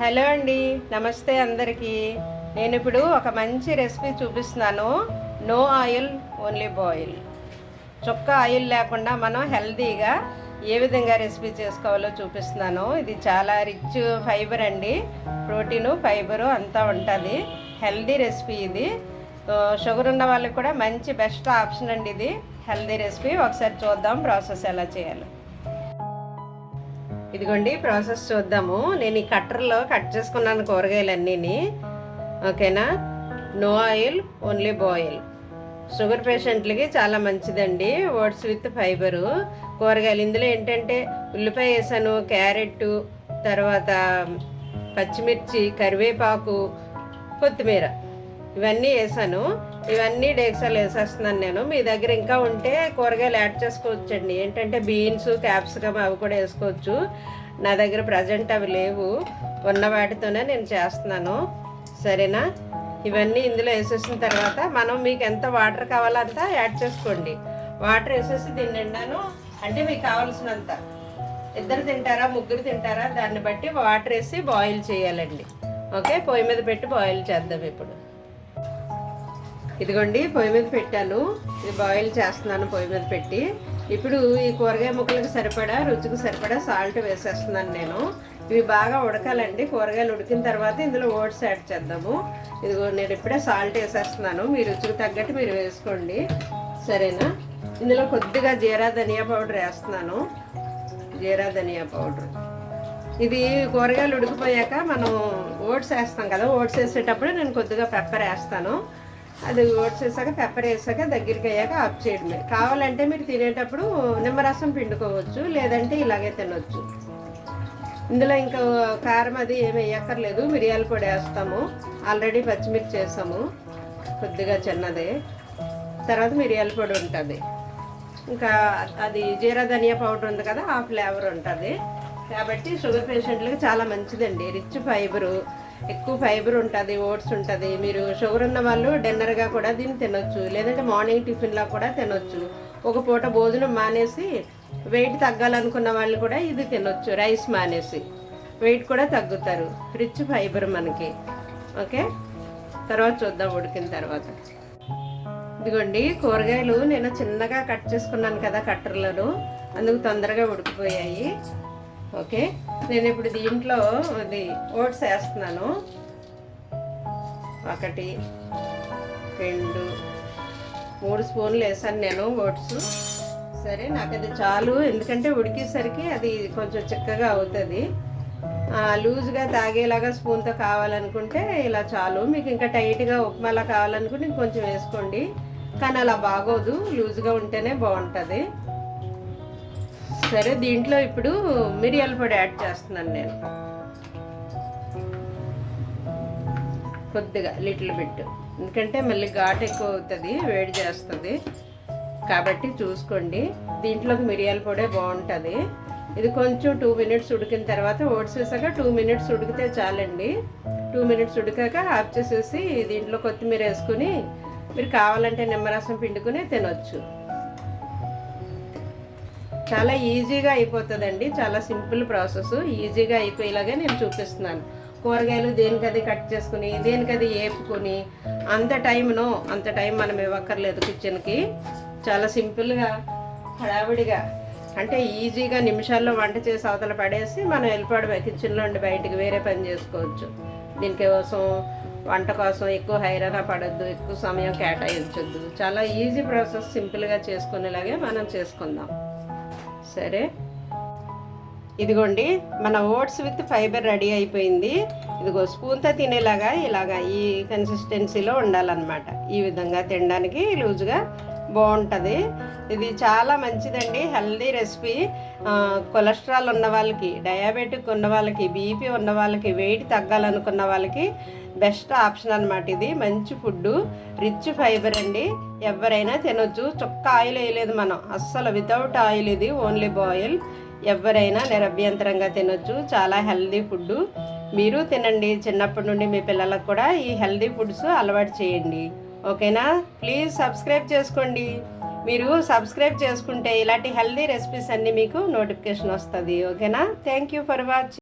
Hello అండి, నమస్తే అందరికీ. నేను ఇప్పుడు ఒక మంచి రెసిపీ చూపిస్తున్నాను. No oil only boil. చుక్క ఆయిల్ లేకుండా మనం హెల్తీగా ఏ విధంగా రెసిపీ చేసుకోవాలో చూపిస్తున్నాను. ఇది చాలా రిచ్ ఫైబర్ అండి, ప్రోటీను ఫైబరు అంతా ఉంటుంది. హెల్తీ రెసిపీ ఇది. షుగర్ ఉన్న వాళ్ళకి కూడా మంచి బెస్ట్ ఆప్షన్ అండి ఇది. హెల్తీ రెసిపీ ఒకసారి చూద్దాం ప్రాసెస్ ఎలా చేయాలో. ఇదిగోండి ప్రాసెస్ చూద్దాము. నేను ఈ కట్టర్లో కట్ చేసుకున్నాను కూరగాయలన్నీ. ఓకేనా. No oil only boil. Sugar పేషెంట్లకి చాలా మంచిదండి. ఓట్స్ విత్ ఫైబరు కూరగాయలు. ఇందులో ఏంటంటే ఉల్లిపాయ వేసాను, క్యారెట్, తర్వాత పచ్చిమిర్చి, కరివేపాకు, కొత్తిమీర ఇవన్నీ వేసాను. ఇవన్నీ డేక్సాలు వేసేస్తున్నాను నేను. మీ దగ్గర ఇంకా ఉంటే కూరగాయలు యాడ్ చేసుకోవచ్చండి. ఏంటంటే బీన్స్, క్యాప్సికమ్ అవి కూడా వేసుకోవచ్చు. నా దగ్గర ప్రజెంట్ అవి లేవు. ఉన్న వాటితోనే నేను చేస్తున్నాను. సరేనా. ఇవన్నీ ఇందులో వేసేసిన తర్వాత మనం మీకు ఎంత వాటర్ కావాలో అంతా యాడ్ చేసుకోండి. వాటర్ వేసేసి దీన్ని నిండాను అంటే మీకు కావాల్సినంత. ఇద్దరు తింటారా, ముగ్గురు తింటారా, దాన్ని బట్టి వాటర్ వేసి బాయిల్ చేయాలండి. ఓకే. పొయ్యి మీద పెట్టి బాయిల్ చేద్దాం ఇప్పుడు. ఇదిగోండి పొయ్యి మీద పెట్టాను. ఇది బాయిల్ చేస్తున్నాను పొయ్యి మీద పెట్టి. ఇప్పుడు ఈ కూరగాయ ముక్కలకు సరిపడా, రుచికి సరిపడా సాల్ట్ వేసేస్తున్నాను నేను. ఇవి బాగా ఉడకాలండి. కూరగాయలు ఉడికిన తర్వాత ఇందులో ఓట్స్ యాడ్ చేద్దాము. ఇదిగో నేను ఇప్పుడే సాల్ట్ వేసేస్తున్నాను. మీ రుచికి తగ్గట్టు మీరు వేసుకోండి. సరేనా. ఇందులో కొద్దిగా జీరా ధనియా పౌడర్ వేస్తున్నాను. జీరా ధనియా పౌడర్. ఇది కూరగాయలు ఉడికిపోయాక మనం ఓట్స్ వేస్తాం కదా, ఓట్స్ వేసేటప్పుడు నేను కొద్దిగా పెప్పర్ వేస్తాను. అది ఓట్స్ వేసాక పెప్పర్ వేసాక దగ్గరికి అయ్యాక ఆఫ్ చేయడమే. కావాలంటే మీరు తినేటప్పుడు నిమ్మరసం పిండుకోవచ్చు, లేదంటే ఇలాగే తినొచ్చు. ఇందులో ఇంకా కారం అది ఏమి వేయక్కర్లేదు. మిరియాల పొడి వేస్తాము. ఆల్రెడీ పచ్చిమిర్చి వేసాము కొద్దిగా చిన్నదే. తర్వాత మిరియాల పొడి ఉంటుంది. ఇంకా అది జీరా ధనియా పౌడర్ ఉంది కదా, ఆ ఫ్లేవర్ ఉంటుంది. కాబట్టి షుగర్ పేషెంట్లకి చాలా మంచిదండి. రిచ్ ఫైబరు, ఎక్కువ ఫైబర్ ఉంటుంది, ఓట్స్ ఉంటుంది. మీరు షుగర్ ఉన్న వాళ్ళు డిన్నర్గా కూడా దీన్ని తినొచ్చు, లేదంటే మార్నింగ్ టిఫిన్లా కూడా తినొచ్చు. ఒక పూట భోజనం మానేసి వెయిట్ తగ్గాలనుకున్న వాళ్ళు కూడా ఇది తినొచ్చు. రైస్ మానేసి వెయిట్ కూడా తగ్గుతారు. రిచ్ ఫైబర్ మనకి. ఓకే. తర్వాత చూద్దాం ఉడికిన తర్వాత. ఇదిగోండి కూరగాయలు నేను చిన్నగా కట్ చేసుకున్నాను కదా కట్టర్లను, అందుకు తొందరగా ఉడికిపోయాయి. ఓకే. నేను ఇప్పుడు దీంట్లో ఇది ఓట్స్ వేస్తున్నాను. 1, 2, 3 స్పూన్లు వేసాను నేను ఓట్స్. సరే, నాకు అది చాలు. ఎందుకంటే ఉడికేసరికి అది కొంచెం చిక్కగా అవుతుంది. లూజ్గా తాగేలాగా స్పూన్తో కావాలనుకుంటే ఇలా చాలు. మీకు ఇంకా టైట్గా ఉప్మాలా కావాలనుకుంటే ఇంకొంచెం వేసుకోండి. కానీ అలా బాగోదు, లూజ్గా ఉంటేనే బాగుంటుంది. సరే, దీంట్లో ఇప్పుడు మిరియాల పొడి యాడ్ చేస్తున్నాను నేను. కొద్దిగా లిటిల్ బిట్. ఎందుకంటే మళ్ళీ ఘాటు ఎక్కువ అవుతుంది, వేడి చేస్తుంది. కాబట్టి చూసుకోండి. దీంట్లోకి మిరియాల పొడే బాగుంటుంది. ఇది కొంచెం 2 మినిట్స్ ఉడికిన తర్వాత ఓట్స్ వేసాక 2 మినిట్స్ ఉడికితే చాలండి. 2 మినిట్స్ ఉడికాక ఆఫ్ చేసేసి దీంట్లో కొత్తిమీర వేసుకుని మీరు కావాలంటే నిమ్మరసం పిండుకుని తినొచ్చు. చాలా ఈజీగా అయిపోతుందండి. చాలా సింపుల్ ప్రాసెస్. ఈజీగా అయిపోయేలాగే నేను చూపిస్తున్నాను. కూరగాయలు దేనికది కట్ చేసుకుని, దేనికది వేపుకొని అంత టైం మనం ఇవ్వక్కర్లేదు కిచెన్కి. చాలా సింపుల్గా, హడావిడిగా, అంటే ఈజీగా నిమిషాల్లో వంట చేసి అవతల పడేసి మనం వెళ్ళిపోవడమే. కిచెన్లో ఉండి బయటికి వేరే పని చేసుకోవచ్చు. దీనికోసం వంట కోసం ఎక్కువ హైరాణ పడద్దు, ఎక్కువ సమయం కేటాయించొద్దు. చాలా ఈజీ ప్రాసెస్. సింపుల్గా చేసుకునేలాగే మనం చేసుకుందాం. సరే, ఇదిగోండి మన ఓట్స్ విత్ ఫైబర్ రెడీ అయిపోయింది. ఇదిగో స్పూన్తో తినేలాగా ఇలాగా ఈ కన్సిస్టెన్సీలో ఉండాలన్నమాట. ఈ విధంగా తినడానికి లూజ్గా బాగుంటుంది. ఇది చాలా మంచిదండి, హెల్దీ రెసిపీ. కొలెస్ట్రాల్ ఉన్న వాళ్ళకి, డయాబెటిక్ ఉన్న వాళ్ళకి, బీపీ ఉన్న వాళ్ళకి, వెయిట్ తగ్గాలనుకున్న వాళ్ళకి బెస్ట్ ఆప్షన్ అనమాట ఇది. మంచి ఫుడ్డు, రిచ్ ఫైబర్ అండి. ఎవరైనా తినొచ్చు. చుక్క ఆయిల్ వేయలేదు మనం అస్సలు. వితౌట్ ఆయిల్ ఇది, ఓన్లీ బాయిల్. ఎవరైనా నిరభ్యంతరంగా తినొచ్చు. చాలా హెల్దీ ఫుడ్డు. మీరు తినండి. చిన్నప్పటి నుండి మీ పిల్లలకు కూడా ఈ హెల్దీ ఫుడ్స్ అలవాటు చేయండి. ఓకేనా. ప్లీజ్ సబ్స్క్రైబ్ చేసుకోండి. మీరు సబ్స్క్రైబ్ చేసుకుంటే ఇలాంటి హెల్దీ రెసిపీస్ అన్నీ మీకు నోటిఫికేషన్ వస్తుంది. ఓకేనా. Thank you for watching.